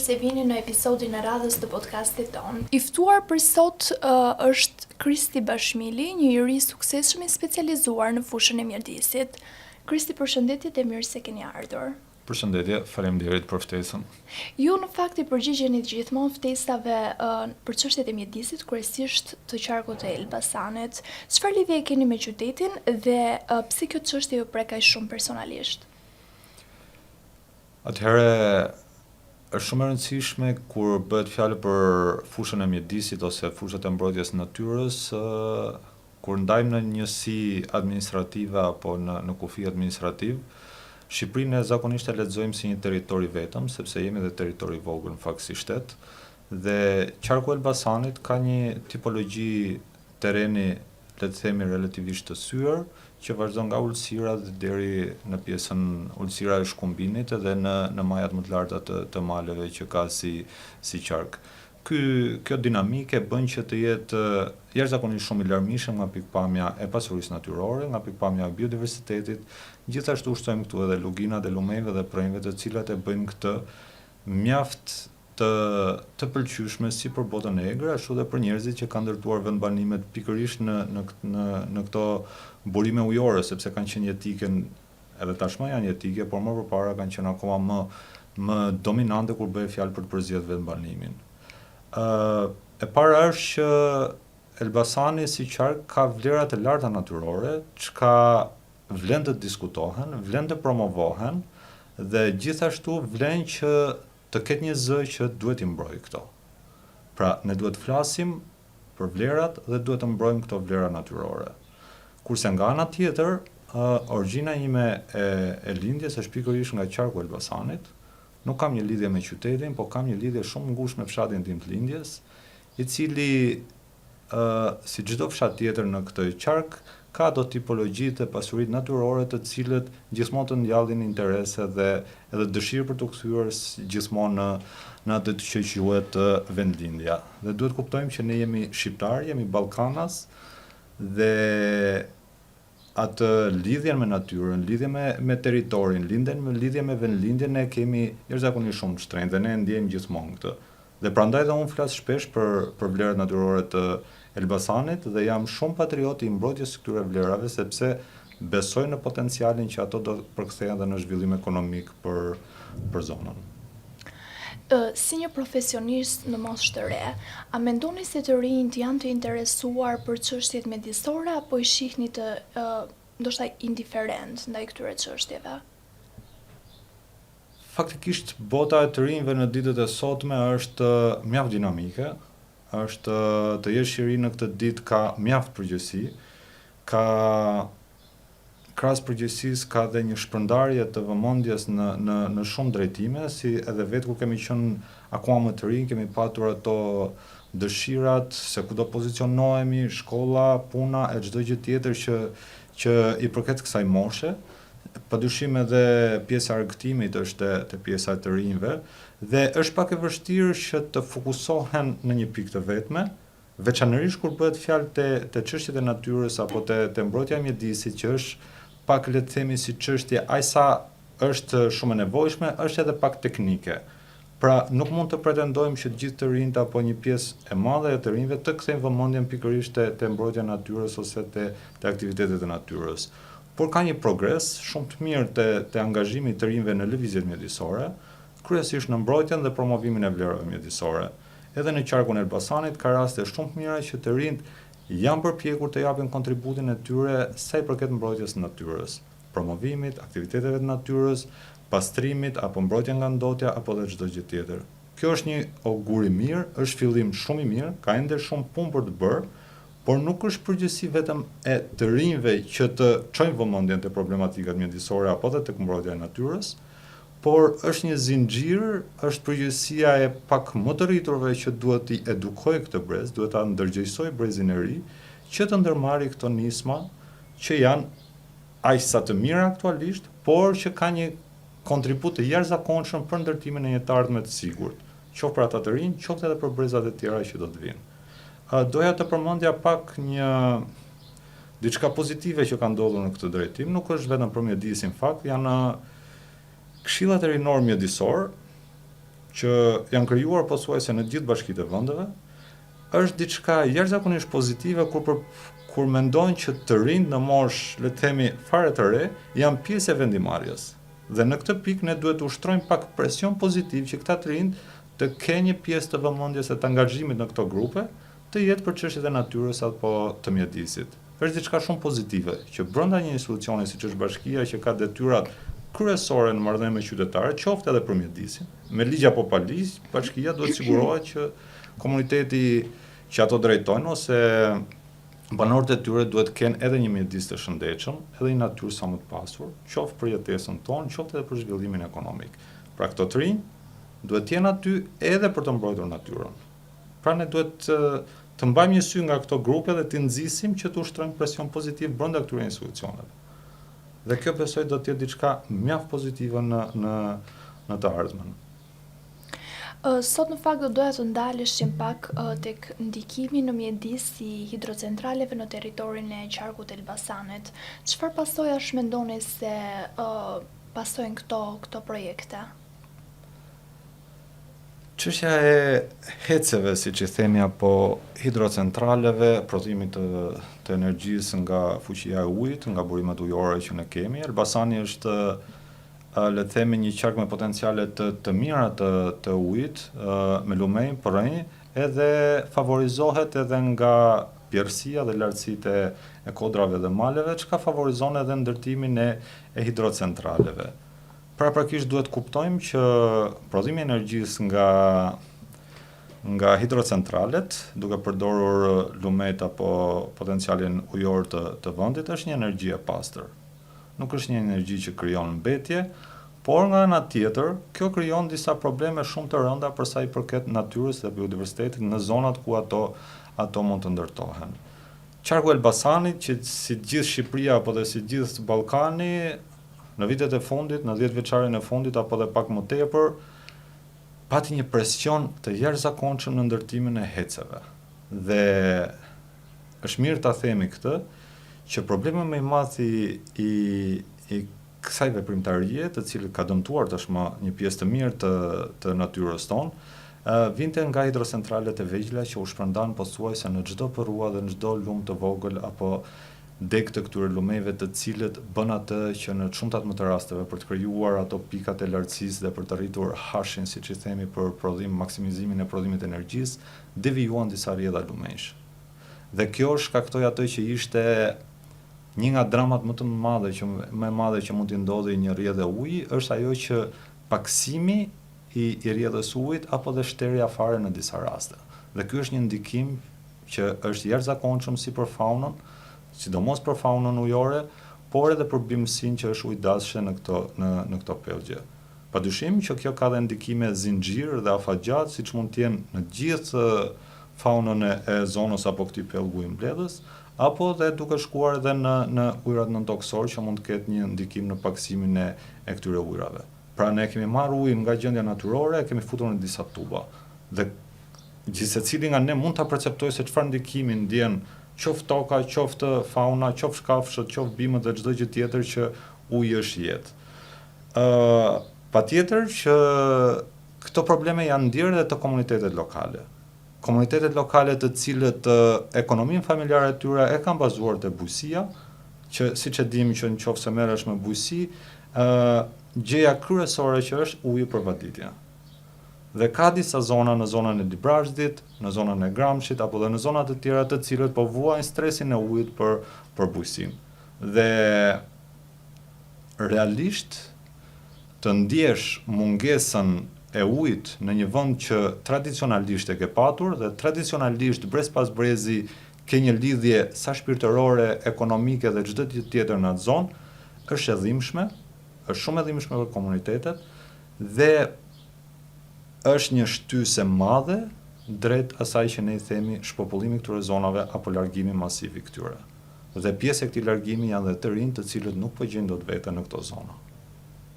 se vini në episodin e radhës të podcastit ton. I ftuar për sot është Kristi Bashmili, një iri suksesshëm i specializuar në fushën e mjedisit. Kristi, përshëndetje dhe mirë se keni ardhur. Përshëndetje, faleminderit për ftesën. Ju në fakt i përgjigjeni gjithmonë ftesave për çështjet e mjedisit, kryesisht të qarkut të Elbasanit. Çfarë lidhje keni me qytetin dhe pse kjo çështje ju prek aq shumë personalisht? Atëherë, është shumë e rëndësishme kur bëhet fjalë për fushën e mjedisit ose fushat e mbrojtjes natyrës, kur ndajmë në njësi administrative apo në kufi administrativ, Shqipërinë zakonisht e lexojmë si një territor i vetëm, sepse jemi dhe territor i vogël në fakt si shtet, dhe qarku i Elbasanit ka një tipologji terreni, le të themi relativisht të syer, që vazhdon nga ulësira deri në pjesën ulësira e shkumbinit edhe në majat më të larta të maleve që ka si qark. Kjo dinamike bën që të jetë jashtëzakonisht shumë i larmishëm nga pikpamja e pasurisë natyrore, nga pikpamja e biodiversitetit. Gjithashtu ushtojmë këtu edhe luginat e lumeve dhe premjeve, të cilat e bëjnë këtë mjaft të pëlqyeshme si për botën e egër, ashtu dhe për njerëzit që kanë ndërtuar vendbanimet pikërisht në këto burime ujore, sepse kanë qenë jetike, edhe tashmë janë jetike, por më përpara kanë qenë akoma më dominante kur bëhet fjalë për të përzgjedhur vendbanimin. E para është që Elbasani si qark ka vlera të larta natyrore, çka vlen të diskutohen, vlen të promovohen dhe gjithashtu vlen që të ketë një zë që duhet i mbrojë këto. Pra, ne duhet flasim për vlerat dhe duhet të mbrojmë këto vlera natyrore. Kurse nga ana tjetër, origjina ime e lindjes është pikërisht nga qarku i Elbasanit. Nuk kam një lidhje me qytetin, po kam një lidhje shumë ngushtë me fshatin tim të lindjes, i cili, si çdo fshat tjetër në këtë qark, ka ato tipologji të pasuritë natyrore të cilët gjithmonë të ndjallin interese dhe edhe dëshirë për të kthyer gjithmonë në atë që quhet vendlindja. Dhe duhet kuptojmë që ne jemi shqiptar, jemi ballkanas dhe atë lidhjen me natyrën, lidhje me territorin, lidhje me vendlindjen ne kemi jashtëzakonisht shumë të shtrenjtë dhe ne ndjejmë gjithmonë këtë. Dhe prandaj dhe unë flas shpesh për vlerat natyrore të Elbasanit dhe jam shumë patriot i mbrojtjes së këtyre vlerave sepse besoj në potencialin që ato do përkthehen dhe në zhvillim ekonomik për zonën. Si një profesionist në moshë të re, a mendoni se të rinjt janë të interesuar për çështjet mjedisore apo i shihni të ndoshta indiferent ndaj këtyre çështjeve? Faktikisht bota e të rinjve në ditët e sotme është mjaft dinamike, është të jesh i ri në këtë ditë ka mjaft përgjegjësi, ka krahas përgjegjësisë ka dhe një shpërndarje të vëmendjes në shumë drejtime, si edhe vetë kur kemi qenë akoma më të rinj, kemi patur ato dëshirat se ku do pozicionohemi, shkolla, puna e çdo gjë tjetër që i përket kësaj moshe. Padyshim edhe pjesa e argëtimit është te pjesa e të rinjve dhe është pak e vështirë që të fokusohen në një pikë të vetme, veçanërisht kur bëhet fjalë te çështjet e natyrës apo te mbrojtja e mjedisit, që është pak le të themi si çështje aq sa është shumë e nevojshme, është edhe pak teknike. Pra, nuk mund të pretendojmë që gjithë të rinjt apo një pjesë e madhe e të rinjve të kthejnë vëmendjen pikërisht te mbrojtja e natyrës ose te aktivitetet e natyrës. Por ka një progres shumë të mirë te angazhimi i të rinjve në lëvizjet mjedisore, kryesisht në mbrojtjen dhe promovimin e vlerave mjedisore. Edhe në qarkun e Elbasanit ka raste shumë të mira që të rinjt janë përpjekur të japin kontributin e tyre sa i përket mbrojtjes së natyrës, promovimit, aktiviteteve të natyrës, pastrimit apo mbrojtja nga ndotja apo dhe çdo gjë tjetër. Kjo është një augur i mirë, është fillim shumë i mirë, ka ende shumë punë për të bërë, por nuk është përgjegjësi vetëm e të rinjve që të çojnë vëmendjen te problematikat mjedisore apo dhe tek mbrojtja e natyrës, por është një zinxhir, është përgjegjësia e pak më të rriturve që duhet t'i edukojë këtë brez, duhet ta ndërgjegjësoj brezin e ri, që të ndërmarrë këto nisma që janë aq sa të mira aktualisht, por që kanë një kontribut të jashtëzakonshëm për ndërtimin e një të ardhme të sigurt, qoftë për ata të rinj, qoftë edhe për brezat e tjera që do të vinë. Doja të përmendja pak një diçka pozitive që ka ndodhur në këtë drejtim, nuk është vetëm për mjedisin fakt, janë këshillat e rinor mjedisor që janë krijuar pothuajse në gjithë bashkitë e vendeve, është diçka jashtëzakonisht pozitive kur mendojnë që të rinjt në moshë, le të themi, fare të re, janë pjesë e vendimarrjes. Dhe në këtë pikë ne duhet të ushtrojmë pak presion pozitiv që këta të rinjt të kenë një pjesë të vëmendjes e të angazhimit në këto grupe, të jetë për çështjet e natyrës apo të mjedisit. Është diçka shumë pozitive që brenda një institucioni siç është bashkia që ka detyrat kryesore në marrëdhënie me qytetarët, qoftë edhe për mjedisin, me ligj apo pa ligj, bashkia duhet sigurohet që komuniteti që ato drejtojnë ose banorët e tyre duhet të kenë edhe një mjedis të shëndetshëm, edhe një natyrë sa më të pasur, qoftë për jetesën tonë, qoftë edhe për zhvillimin ekonomik. Pra këto të rinj duhet të jenë aty edhe për të mbrojtur natyrën. Pra ne duhet të mbajmë një sy nga këto grupe dhe të nxisim që të ushtrojmë presion pozitiv brenda këtyre institucioneve. Dhe kjo besoj do të jetë diçka mjaft pozitive në të ardhmen. Sot në fakt do doja të ndaleshim pak tek ndikimi në mjedis i hidrocentraleve në territorin e qarkut të Elbasanit. Çfarë pasojash mendoni se pasojnë këto projekte? Çështja e heceve, siç i themi, apo hidrocentraleve, prodhimit të energjisë nga fuqia e ujit, nga burimet ujore që ne kemi. Elbasani është le të themi një qark me potenciale të mira të ujit, me lumej, përrenj, edhe favorizohet edhe nga bjerësia dhe lartësitë e kodrave dhe maleve, çka favorizon edhe ndërtimin e hidrocentraleve. Paraprakisht duhet kuptojmë që prodhimi i energjisë nga hidrocentralet, duke përdorur lumet apo potencialin ujor të vendit, është një energji e pastër. Nuk është një energji që krijon mbetje, por nga ana tjetër, kjo krijon disa probleme shumë të rënda për sa i përket natyrës dhe biodiversitetit në zonat ku ato mund të ndërtohen. Qarku Elbasanit, që si gjithë Shqipëria apo dhe si gjithë Ballkani, në vitet e fundit, në 10 vjeçarin e fundit apo dhe pak më tepër, pati një presion të jashtëzakonshëm në ndërtimin e heceve. Dhe është mirë ta themi këtë, që problemi më i madh i kësaj veprimtarie, të cilët ka dëmtuar tashmë një pjesë të mirë të natyrës tonë, vinte nga hidrocentralet e vegjëla që u shpërndan pothuajse në çdo përrua dhe në çdo lum të vogël apo deg të këtyre lumeve, të cilët bën atë që në shumtat më të rasteve për të krijuar ato pikat e lartësisë dhe për të arritur hashin, siç i themi, për maksimizimin e prodhimit të energjisë, devijuan disa rrjedha lumesh. Dhe kjo shkaktoi atë që ishte një nga dramat më e madhe që mund t'i ndodhi një rrjedhë uji, është ajo që paksimi i rrjedhës ujit apo dhe shterja fare në disa raste. Dhe ky është një ndikim që është jashtëzakonshëm si për faunën, sidomos për faunën ujore, por edhe për bimësinë që është ujdasshë në këto pellgje. Padyshim që kjo ka dhe ndikime zinxhir dhe afatgjat, siç mund të jenë në gjithë faunën e zonës apo këtij pellgu i mbledhës, apo dhe duke shkuar edhe në ujërat nëntokësor që mund të ketë një ndikim në paksimin e këtyre ujrave. Pra ne kemi marrë ujin nga gjendja natyrore, kemi futur në disa tuba. Dhe gjithsecili nga ne mund ta perceptojë se çfarë ndikimi ndjen qoftë toka, qoftë fauna, qoftë shkafshët, qoftë bimët dhe çdo gjë tjetër që uji është jetë. Patjetër që këto probleme janë ndjerë edhe të komunitetet lokale. Komunitetet lokale të cilët ekonominë familjare e tyre e kanë bazuar te bujësia, që siç e dimë që nëse merresh me bujësi, gjëja kryesore që është uji për vaditje. Dhe ka disa zona në zonën e Librazhdit, në zonën e Gramshit, apo dhe në zona të tjera të cilët po vuajnë stresin e ujit për bujësinë. Dhe realisht të ndjesh mungesën e ujit në një vend që tradicionalisht e ke patur dhe tradicionalisht brez pas brezi ke një lidhje sa shpirtërore, ekonomike dhe çdo gjë tjetër në atë zonë, është e dhimbshme, është shumë e dhimbshme për komunitetet dhe është një shtysë e madhe drejt asaj që ne i themi shpopullimi këtyre zonave apo largimi masiv i këtyre. Dhe pjesë e këtij largimi janë dhe të rinj të cilët nuk po gjejnë dot veten në këto zona.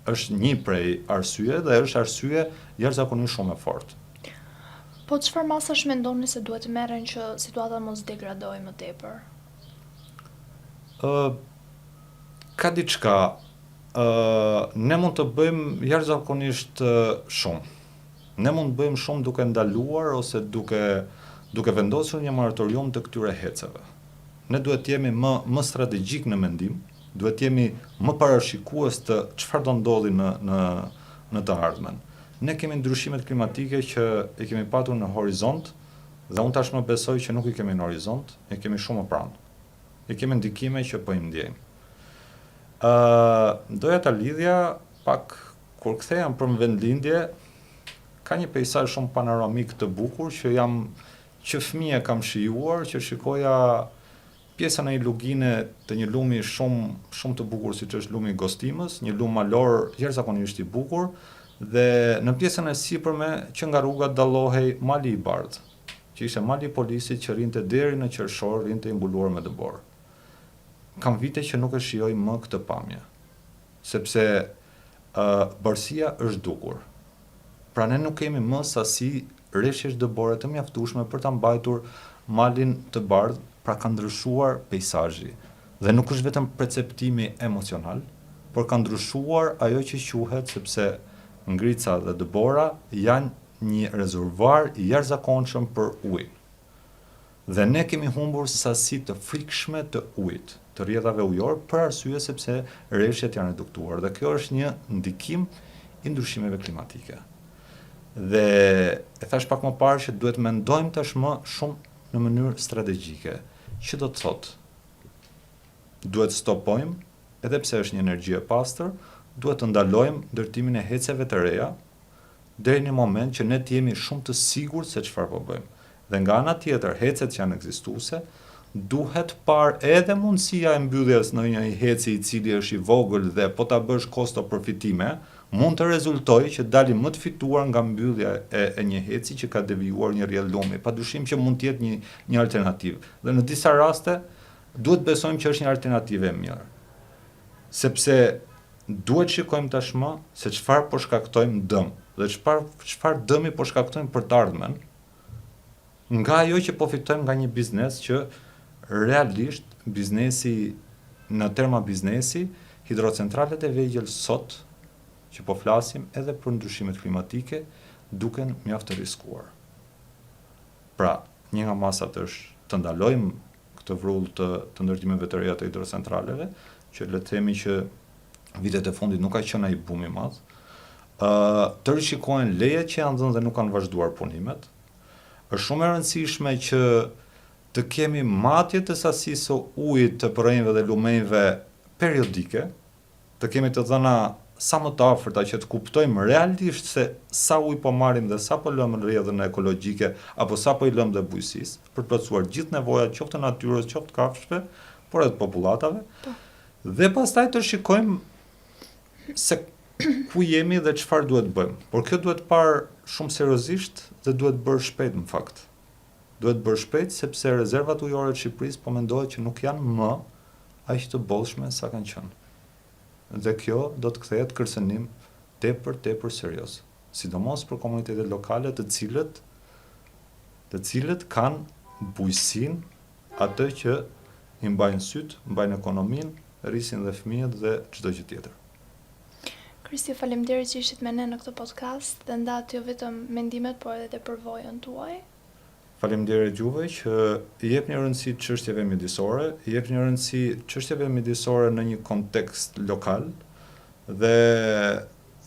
Është një prej arsye dhe është arsye jashtëzakonisht shumë e fortë. Po çfarë masash mendoni se duhet të merren që situata mos degradojë më tepër? Ka diçka. Ne mund të bëjmë jashtëzakonisht shumë. Ne mund të bëjmë shumë duke ndaluar ose duke vendosur një moratorium të këtyre heceve. Ne duhet të jemi më strategjik në mendim, duhet të jemi më parashikues të çfarë do ndodhi në të ardhmen. Ne kemi ndryshimet klimatike që i kemi patur në horizont, dhe unë tashmë besoj që nuk i kemi në horizont, i kemi shumë më pranë. I kemi ndikime që po i ndjejmë. Doja ta lidhja pak kur kthehem për në vendlindje, ka një peisazh shumë panoramik të bukur që fëmijë kam shijuar, që shikoja pjesën e një lugine të një lumi shumë të bukur siç është lumi i Gostimës, një lum malor jashtëzakonisht i bukur, dhe në pjesën e sipërme që nga rruga dallohej mali i bardhë, që ishte mali i polisit që rinte deri në qershor, rinte i mbuluar me dëbor. Kam vite që nuk e shijoj më këtë pamje, sepse bardhësia është dukur. Pra ne nuk kemi më sasi rreshjesh dëbore të mjaftueshme për ta mbajtur malin të bardhë, pra ka ndryshuar peizazhi. Dhe nuk është vetëm perceptimi emocional, por ka ndryshuar ajo që quhet, sepse ngrica dhe dëbora janë një rezervuar i jashtëzakonshëm për ujë. Dhe ne kemi humbur sasi të frikshme të ujit, të rrjedhave ujor, për arsye sepse rreshtet janë reduktuar. Dhe kjo është një ndikim i ndryshimeve klimatike. Dhe e thash pak më parë që duhet mendojmë tashmë shumë në mënyrë strategjike. Që do të thotë? Duhet stopojmë, edhe pse është një energji e pastër, duhet të ndalojmë ndërtimin e heceve të reja, deri në moment që ne të jemi shumë të sigurt se çfarë po bëjmë. Dhe nga ana tjetër, hecet që janë ekzistuese, duhet parë edhe mundësia e mbylljes në një heci i cili është i vogël dhe po ta bësh kosto përfitime, mund të rezultojë që dalim më të fituar nga mbyllja e një heci që ka devijuar një rrjedh lumi. Padyshim që mund të jetë një alternativë. Dhe në disa raste duhet besojmë që është një alternativë e mirë. Sepse duhet shikojmë tashmë se çfarë po shkaktojmë dëm dhe çfarë dëmi po shkaktojmë për të ardhmen, nga ajo që po fitojmë nga një biznes që realisht biznesi, në terma biznesi, hidrocentralet e vegjël sot, që po flasim edhe për ndryshimet klimatike, duken mjaft të rrezikuar. Pra, një nga masat është të ndalojmë këtë vrull të ndërtimeve të reja të hidrocentraleve, që le të themi që vitet e fundit nuk ka qenë ai bum i madh. Të rishikohen lejet që janë dhënë dhe nuk kanë vazhduar punimet. Është shumë e rëndësishme që të kemi matje të sasisë së ujit të përrenjve dhe lumenjve periodike, të kemi të dhëna sa më të afërta që të kuptojmë realisht se sa ujë po marrim dhe sa po lëmë në rrjedhën ekologjike apo sa po i lëmë dhe bujqësisë, për të plotësuar gjithë nevojat qoftë të natyrës, qoftë kafshëve, por edhe të popullatave. Dhe pastaj të shikojmë se ku jemi dhe çfarë duhet bëjmë. Por kjo duhet parë shumë seriozisht dhe duhet bërë shpejt në fakt. Duhet bërë shpejt sepse rezervat ujore të Shqipërisë po mendohet që nuk janë më aq të bollshme sa kanë qenë. Dhe kjo do të kthehet kërcënim tepër serioz, sidomos për komunitetet lokale të cilët kanë bujqësinë atë që i mbajnë syt, mbajnë ekonominë, rrisin dhe fëmijët dhe çdo gjë tjetër. Kristi, faleminderit që ishit me ne në këtë podcast dhe ndat jo vetëm mendimet, por edhe të përvojën tuaj. Faleminderit juve që i jepni rëndësi çështjeve mjedisore, i jepni rëndësi çështjeve mjedisore në një kontekst lokal dhe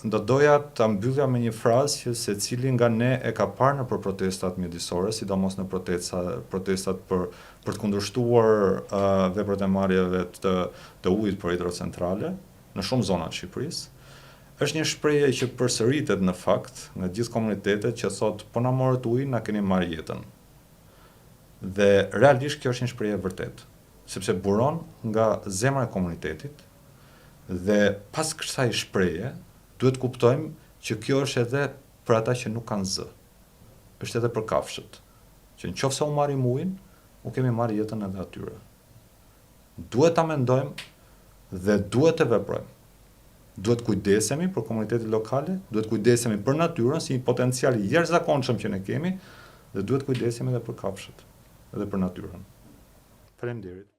do doja ta mbyllja me një frazë që secili nga ne e ka parë në për protestat mjedisore, sidomos në protestat për të kundërshtuar veprat e marrjeve të ujit për hidrocentrale në shumë zona të Shqipërisë. Është një shprehje që përsëritet në fakt nga gjithë komunitetet që thotë po na morët ujin, na keni marrë jetën. Dhe realisht kjo është një shprehje e vërtetë, sepse buron nga zemra e komunitetit dhe pas kësaj shprehje duhet kuptojmë që kjo është edhe për ata që nuk kanë zë. Është edhe për kafshët, që nëse u marrim ujin, u kemi marrë jetën edhe atyre. Duhet ta mendojmë dhe duhet të veprojmë. Duhet kujdesemi për komunitetet lokale, duhet kujdesemi për natyrën si një potencial i jashtëzakonshëm që ne kemi dhe duhet kujdesemi edhe për kafshët, edhe për natyrën. Faleminderit.